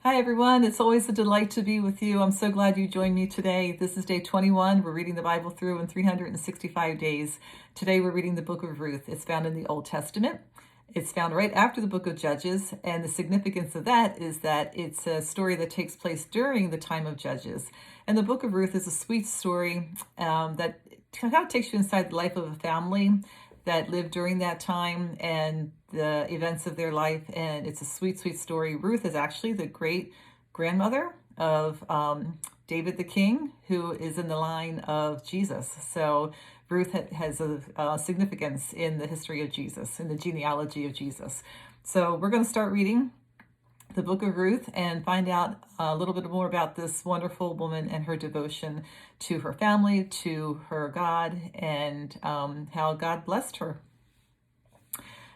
Hi, everyone. It's always a delight to be with you. I'm so glad you joined me today. This is day 21. We're reading the Bible through in 365 days. Today, we're reading the Book of Ruth. It's found in the Old Testament. It's found right after the Book of Judges. And the significance of that is that it's a story that takes place during the time of Judges. And the Book of Ruth is a sweet story that kind of takes you inside the life of a family that lived during that time and the events of their life. And it's a sweet, sweet story. Ruth is actually the great grandmother of David the king, who is in the line of Jesus. So Ruth has a significance in the history of Jesus, in the genealogy of Jesus. So we're going to start reading the Book of Ruth and find out a little bit more about this wonderful woman and her devotion to her family, to her God, and how God blessed her.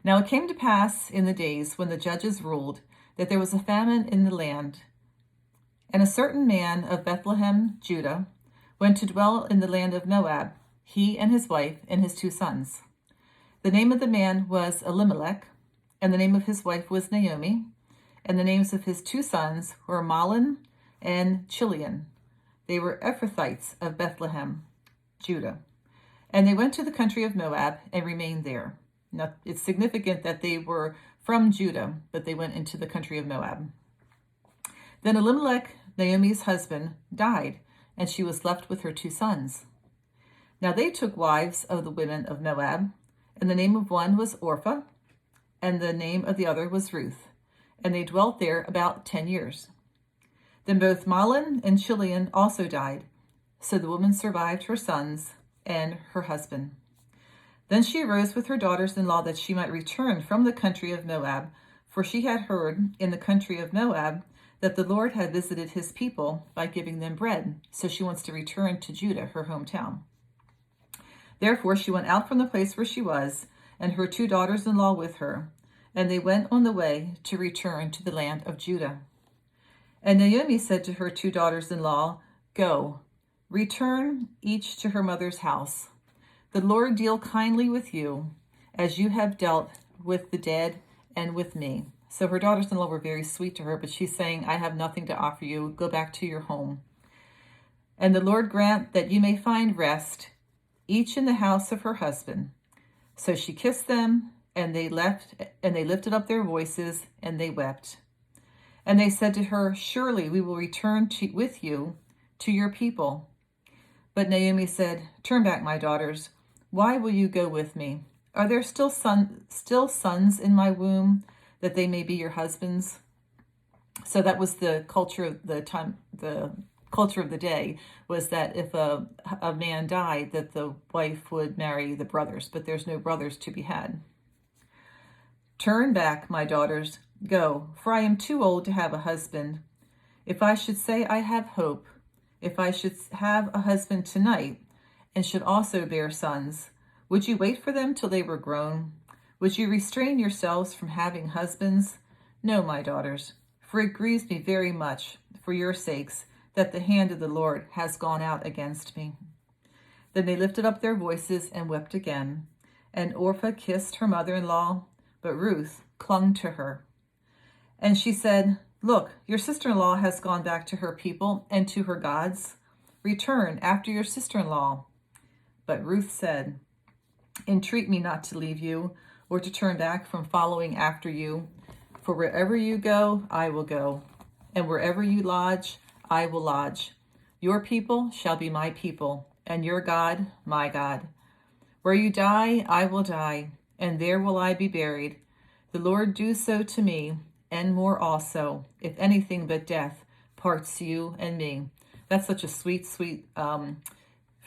Now it came to pass in the days when the judges ruled that there was a famine in the land. And a certain man of Bethlehem, Judah, went to dwell in the land of Moab, he and his wife and his 2 sons. The name of the man was Elimelech, and the name of his wife was Naomi, and the names of his 2 sons were Mahlon and Chilion. They were Ephrathites of Bethlehem, Judah. And they went to the country of Moab and remained there. Now, it's significant that they were from Judah, but they went into the country of Moab. Then Elimelech, Naomi's husband, died, and she was left with her 2 sons. Now they took wives of the women of Moab, and the name of one was Orpah, and the name of the other was Ruth, and they dwelt there about 10 years. Then both Mahlon and Chilion also died, so the woman survived her sons and her husband. Then she arose with her daughters-in-law that she might return from the country of Moab, for she had heard in the country of Moab that the Lord had visited his people by giving them bread, so she wants to return to Judah, her hometown. Therefore she went out from the place where she was, and her 2 daughters-in-law with her, and they went on the way to return to the land of Judah. And Naomi said to her 2 daughters-in-law, Go, return each to her mother's house. The Lord deal kindly with you, as you have dealt with the dead and with me. So her daughters-in-law were very sweet to her, but she's saying, I have nothing to offer you. Go back to your home. And the Lord grant that you may find rest, each in the house of her husband. So she kissed them, and they lifted up their voices, and they wept. And they said to her, Surely we will return with you to your people. But Naomi said, Turn back, my daughters. Why will you go with me? Are there still sons in my womb, that they may be your husbands? So that was the culture of the time. The culture of the day was that if a man died, that the wife would marry the brothers, but there's no brothers to be had. Turn back, my daughters, go, for I am too old to have a husband. If I should say I have hope, if I should have a husband tonight, and should also bear sons, would you wait for them till they were grown? Would you restrain yourselves from having husbands? No, my daughters, for it grieves me very much, for your sakes, that the hand of the Lord has gone out against me. Then they lifted up their voices and wept again, and Orpah kissed her mother-in-law, but Ruth clung to her. And she said, Look, your sister-in-law has gone back to her people and to her gods. Return after your sister-in-law. But Ruth said, Entreat me not to leave you, or to turn back from following after you. For wherever you go, I will go, and wherever you lodge, I will lodge. Your people shall be my people, and your God, my God. Where you die, I will die, and there will I be buried. The Lord do so to me, and more also, if anything but death parts you and me. That's such a sweet, sweet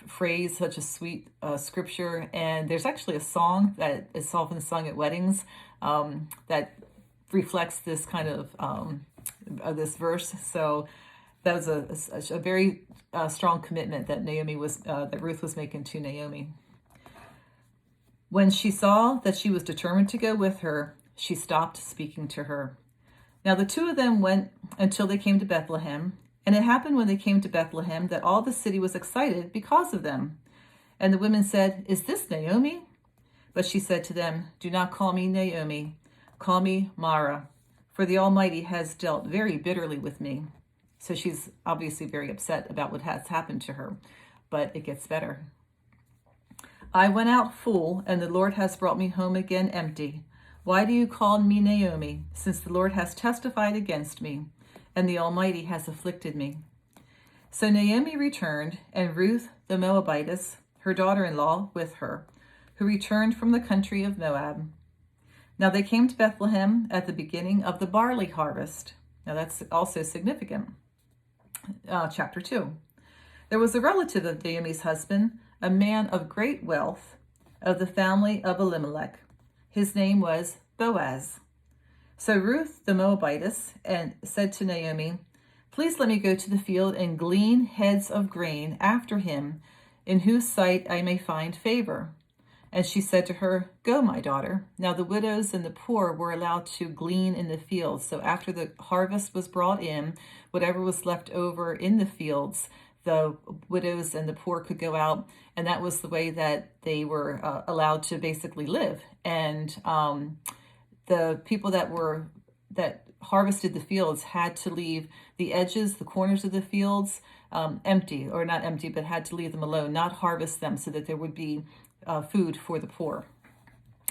phrase, such a sweet scripture. And there's actually a song that is often sung at weddings that reflects this kind of this verse. So that was a very strong commitment that that Ruth was making to Naomi. When she saw that she was determined to go with her, she stopped speaking to her. Now the 2 of them went until they came to Bethlehem. And it happened when they came to Bethlehem that all the city was excited because of them. And the women said, Is this Naomi? But she said to them, Do not call me Naomi. Call me Mara, for the Almighty has dealt very bitterly with me. So she's obviously very upset about what has happened to her, but it gets better. I went out full, and the Lord has brought me home again empty. Why do you call me Naomi, since the Lord has testified against me, and the Almighty has afflicted me? So Naomi returned, and Ruth the Moabitess, her daughter-in-law, with her, who returned from the country of Moab. Now they came to Bethlehem at the beginning of the barley harvest. Now that's also significant. Chapter 2. There was a relative of Naomi's husband, a man of great wealth, of the family of Elimelech. His name was Boaz. So Ruth the Moabitess said to Naomi, "Please let me go to the field and glean heads of grain after him, in whose sight I may find favor." And she said to her, "Go, my daughter." Now the widows and the poor were allowed to glean in the fields. So after the harvest was brought in, whatever was left over in the fields, the widows and the poor could go out, and that was the way that they were allowed to basically live. And the people that harvested the fields had to leave the edges, the corners of the fields empty, or not empty, but had to leave them alone, not harvest them, so that there would be food for the poor.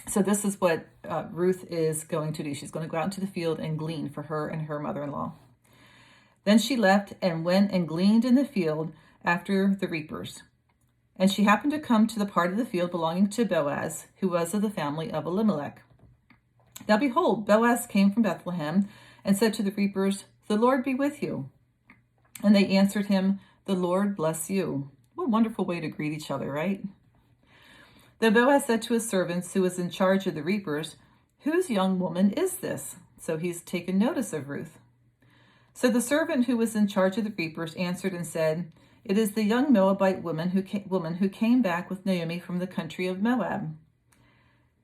So this is what Ruth is going to do. She's going to go out into the field and glean for her and her mother-in-law. Then she left and went and gleaned in the field after the reapers. And she happened to come to the part of the field belonging to Boaz, who was of the family of Elimelech. Now behold, Boaz came from Bethlehem and said to the reapers, "The Lord be with you." And they answered him, "The Lord bless you." What a wonderful way to greet each other, right? Then Boaz said to his servants, who was in charge of the reapers, "Whose young woman is this?" So he's taken notice of Ruth. So the servant who was in charge of the reapers answered and said, "It is the young Moabite woman who came back with Naomi from the country of Moab."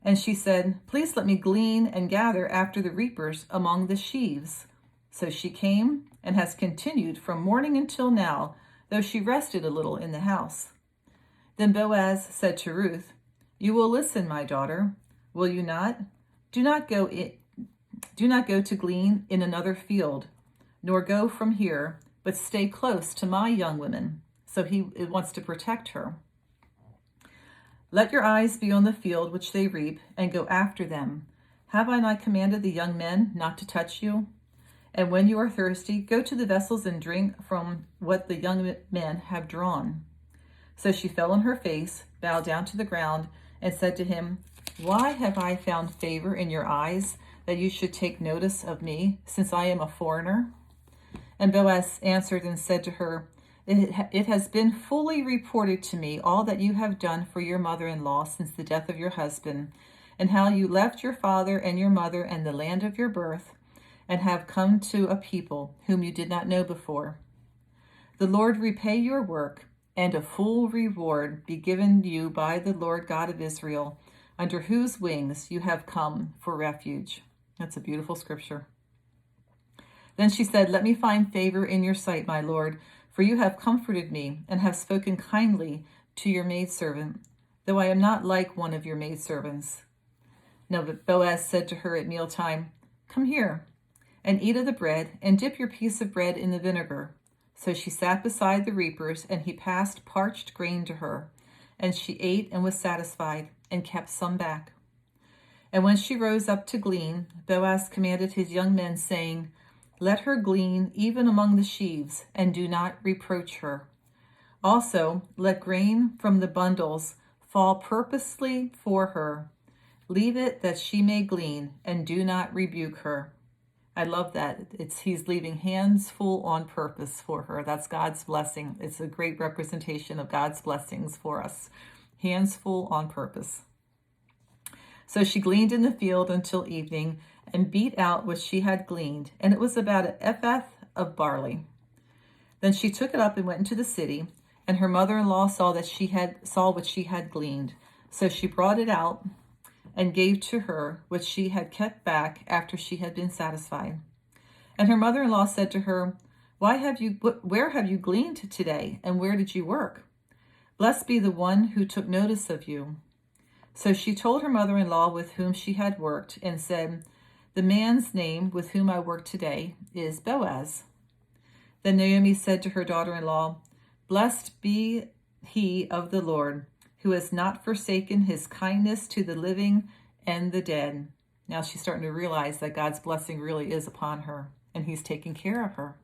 And she said, "Please let me glean and gather after the reapers among the sheaves." So she came and has continued from morning until now, though she rested a little in the house. Then Boaz said to Ruth, "You will listen, my daughter, will you not? Do not go to glean in another field, nor go from here, but stay close to my young women." So he wants to protect her. "Let your eyes be on the field which they reap, and go after them. Have I not commanded the young men not to touch you? And when you are thirsty, go to the vessels and drink from what the young men have drawn." So she fell on her face, bowed down to the ground, and said to him, "Why have I found favor in your eyes, that you should take notice of me, since I am a foreigner?" And Boaz answered and said to her, It has been fully reported to me all that you have done for your mother-in-law since the death of your husband, and how you left your father and your mother and the land of your birth, and have come to a people whom you did not know before. The Lord repay your work, and a full reward be given you by the Lord God of Israel, under whose wings you have come for refuge. That's a beautiful scripture. Then she said, "Let me find favor in your sight, my Lord, for you have comforted me and have spoken kindly to your maidservant, though I am not like one of your maidservants." Now Boaz said to her at mealtime, "Come here and eat of the bread, and dip your piece of bread in the vinegar." So she sat beside the reapers, and he passed parched grain to her, and she ate and was satisfied, and kept some back. And when she rose up to glean, Boaz commanded his young men, saying, "Let her glean even among the sheaves, and do not reproach her. Also, let grain from the bundles fall purposely for her. Leave it that she may glean, and do not rebuke her." I love that. He's leaving hands full on purpose for her. That's God's blessing. It's a great representation of God's blessings for us. Hands full on purpose. So she gleaned in the field until evening, and beat out what she had gleaned, and it was about an ephah of barley. Then she took it up and went into the city, and her mother-in-law saw what she had gleaned. So she brought it out and gave to her what she had kept back after she had been satisfied. And her mother-in-law said to her, where have you gleaned today, and where did you work? Blessed be the one who took notice of you." So she told her mother-in-law with whom she had worked, and said, The man's name with whom I work today is Boaz." Then Naomi said to her daughter-in-law, "Blessed be he of the Lord, who has not forsaken his kindness to the living and the dead." Now she's starting to realize that God's blessing really is upon her, and he's taking care of her.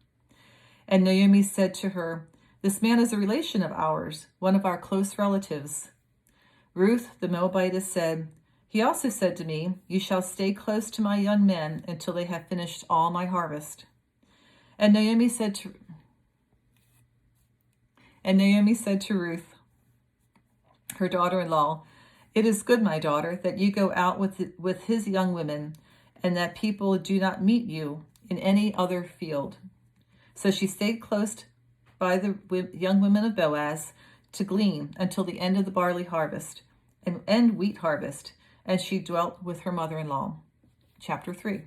And Naomi said to her, "This man is a relation of ours, one of our close relatives." Ruth the Moabitess said, "He also said to me, 'You shall stay close to my young men until they have finished all my harvest.'" And Naomi said to Ruth, her daughter-in-law, "It is good, my daughter, that you go out with his young women, and that people do not meet you in any other field." So she stayed close by the young women of Boaz to glean until the end of the barley harvest and wheat harvest, and she dwelt with her mother-in-law. Chapter 3.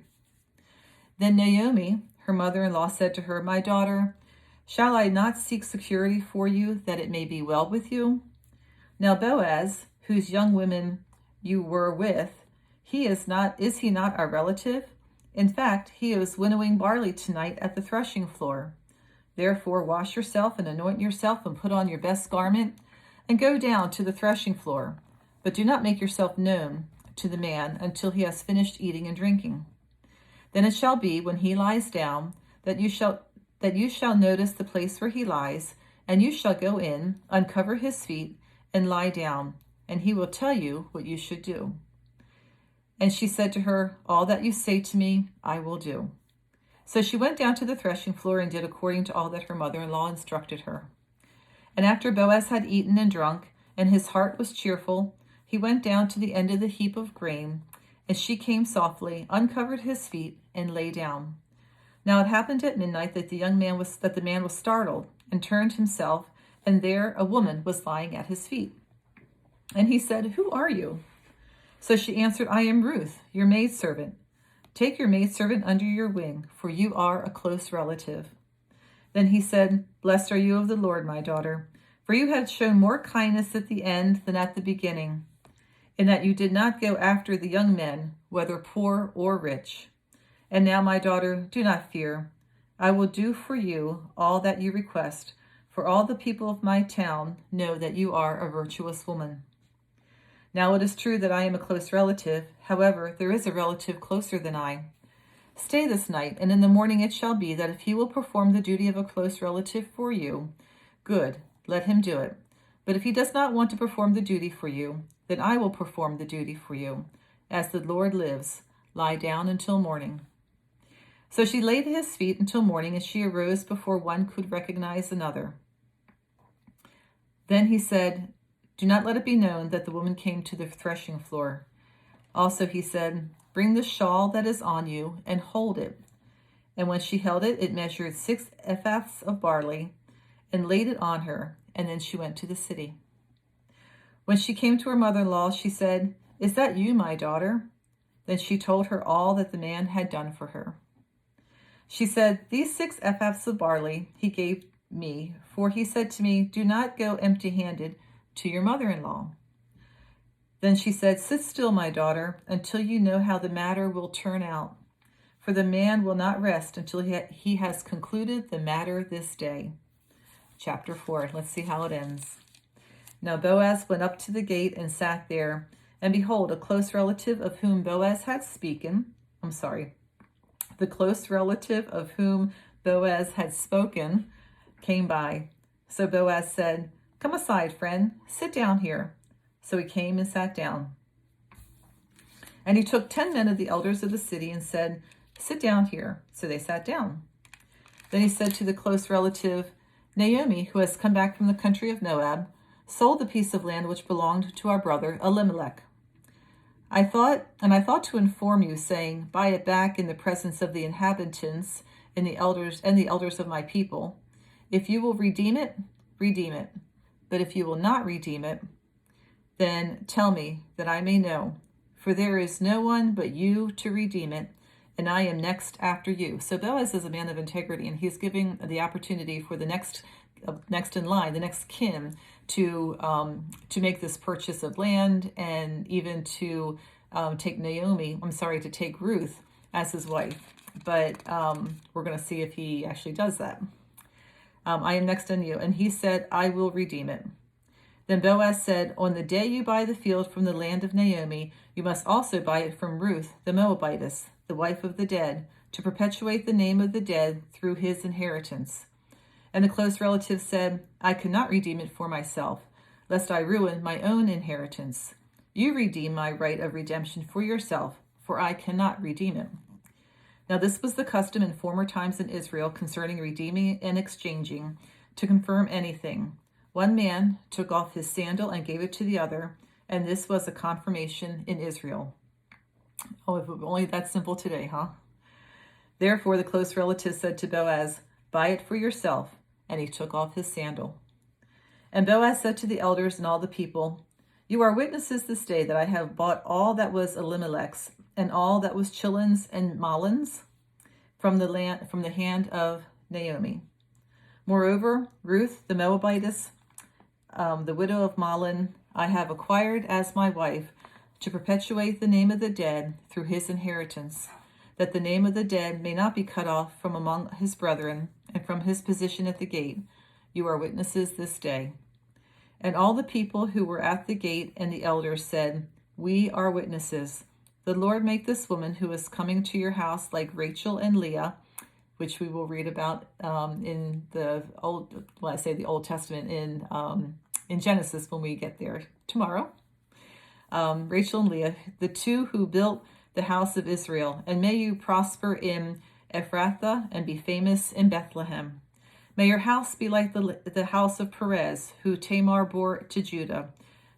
Then Naomi, her mother-in-law, said to her, "My daughter, shall I not seek security for you, that it may be well with you? Now Boaz, whose young women you were with, is he not our relative? In fact, he is winnowing barley tonight at the threshing floor. Therefore wash yourself and anoint yourself and put on your best garment and go down to the threshing floor. But do not make yourself known to the man until he has finished eating and drinking. Then it shall be, when he lies down, that you shall notice the place where he lies, and you shall go in, uncover his feet, and lie down, and he will tell you what you should do." And she said to her, "All that you say to me, I will do." So she went down to the threshing floor and did according to all that her mother-in-law instructed her. And after Boaz had eaten and drunk, and his heart was cheerful, he went down to the end of the heap of grain, and she came softly, uncovered his feet, and lay down. Now it happened at midnight that the man was startled, and turned himself, and there a woman was lying at his feet. And he said, "Who are you?" So she answered, "I am Ruth, your maidservant. Take your maidservant under your wing, for you are a close relative." Then he said, "Blessed are you of the Lord, my daughter, for you have shown more kindness at the end than at the beginning, in that you did not go after the young men, whether poor or rich. And now, my daughter, do not fear. I will do for you all that you request, for all the people of my town know that you are a virtuous woman. Now it is true that I am a close relative. However, there is a relative closer than I. Stay this night, and in the morning it shall be that if he will perform the duty of a close relative for you, good, let him do it. But if he does not want to perform the duty for you, then I will perform the duty for you. As the Lord lives, lie down until morning." So she lay at his feet until morning, and she arose before one could recognize another. Then he said, "Do not let it be known that the woman came to the threshing floor." Also he said, "Bring the shawl that is on you and hold it." And when she held it, it measured 6 ephahs of barley, and laid it on her, and then she went to the city. When she came to her mother-in-law, she said, "Is that you, my daughter?" Then she told her all that the man had done for her. She said, "These 6 ephahs of barley he gave me, for he said to me, 'Do not go empty-handed to your mother-in-law.'" Then she said, "Sit still, my daughter, until you know how the matter will turn out. For the man will not rest until he has concluded the matter this day." Chapter 4. Let's see how it ends. Now Boaz went up to the gate and sat there, and behold, a close relative of whom Boaz had spoken came by. So Boaz said, "Come aside, friend, sit down here." So he came and sat down. And he took 10 men of the elders of the city and said, "Sit down here." So they sat down. Then he said to the close relative, "Naomi, who has come back from the country of Moab, sold the piece of land which belonged to our brother Elimelech. I thought to inform you, saying, 'Buy it back in the presence of the inhabitants and the elders of my people. If you will redeem it, redeem it. But if you will not redeem it, then tell me, that I may know. For there is no one but you to redeem it, and I am next after you." So Boaz is a man of integrity, and he's giving the opportunity for the next in line, the next kin, to make this purchase of land, and even to take Ruth as his wife. But we're going to see if he actually does that. I am next on you. And he said, I will redeem it. Then Boaz said, on the day you buy the field from the land of Naomi, you must also buy it from Ruth the Moabitess, the wife of the dead, to perpetuate the name of the dead through his inheritance. And the close relative said, I could not redeem it for myself, lest I ruin my own inheritance. You redeem my right of redemption for yourself, for I cannot redeem it. Now this was the custom in former times in Israel concerning redeeming and exchanging, to confirm anything. One man took off his sandal and gave it to the other, and this was a confirmation in Israel. Oh, if it were only that simple today, huh? Therefore the close relative said to Boaz, buy it for yourself, and he took off his sandal. And Boaz said to the elders and all the people, you are witnesses this day that I have bought all that was Elimelech's, and all that was Chilon's and Mahlon's from the hand of Naomi. Moreover, Ruth the Moabitess, the widow of Mahlon, I have acquired as my wife, to perpetuate the name of the dead through his inheritance, that the name of the dead may not be cut off from among his brethren and from his position at the gate. You are witnesses this day. And all the people who were at the gate and the elders said, we are witnesses. The Lord make this woman who is coming to your house like Rachel and Leah, which we will read about in the Old Testament in Genesis when we get there tomorrow. Rachel and Leah, the two who built the house of Israel, and may you prosper in Ephrathah and be famous in Bethlehem. May your house be like the house of Perez, who Tamar bore to Judah,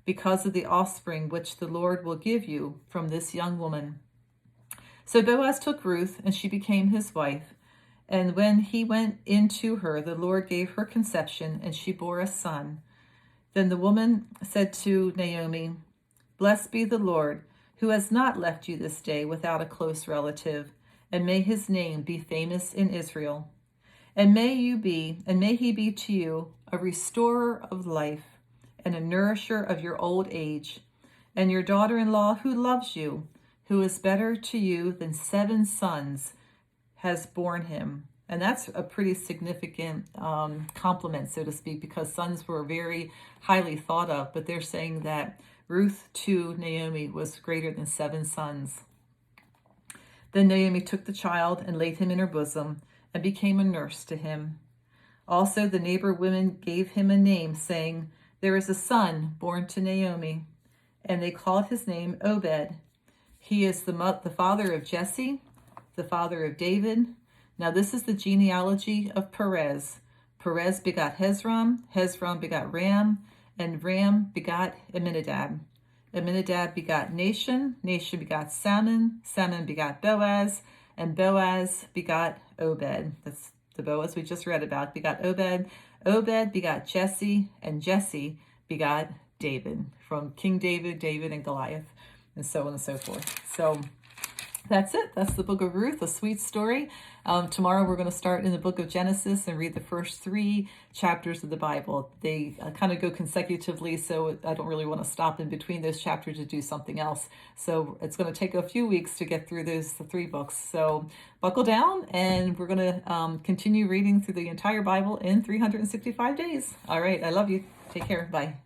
because of the offspring which the Lord will give you from this young woman. So Boaz took Ruth, and she became his wife. And when he went in to her, the Lord gave her conception, and she bore a son. Then the woman said to Naomi, blessed be the Lord, who has not left you this day without a close relative, and may his name be famous in Israel. And may he be to you a restorer of life, and a nourisher of your old age, and your daughter-in-law who loves you, who is better to you than 7 sons, has borne him. And that's a pretty significant compliment, so to speak, because sons were very highly thought of, but they're saying that Ruth to Naomi was greater than 7 sons. Then Naomi took the child and laid him in her bosom, and became a nurse to him. Also the neighbor women gave him a name, saying, there is a son born to Naomi. And they called his name Obed. He is the father of Jesse, the father of David. Now this is the genealogy of Perez. Perez begot Hezron, Hezron begot Ram, and Ram begot Amminadab. Amminadab begot Nahshon, Nahshon begot Salmon, Salmon begot Boaz, and Boaz begot Obed. That's the Boaz we just read about. Begot Obed. Obed begot Jesse, and Jesse begot David, from King David, David and Goliath, and so on and so forth. So that's it. That's the book of Ruth, a sweet story. Tomorrow we're going to start in the book of Genesis and read the first 3 chapters of the Bible. They kind of go consecutively, so I don't really want to stop in between those chapters to do something else. So it's going to take a few weeks to get through the 3 books. So buckle down, and we're going to continue reading through the entire Bible in 365 days. All right. I love you. Take care. Bye.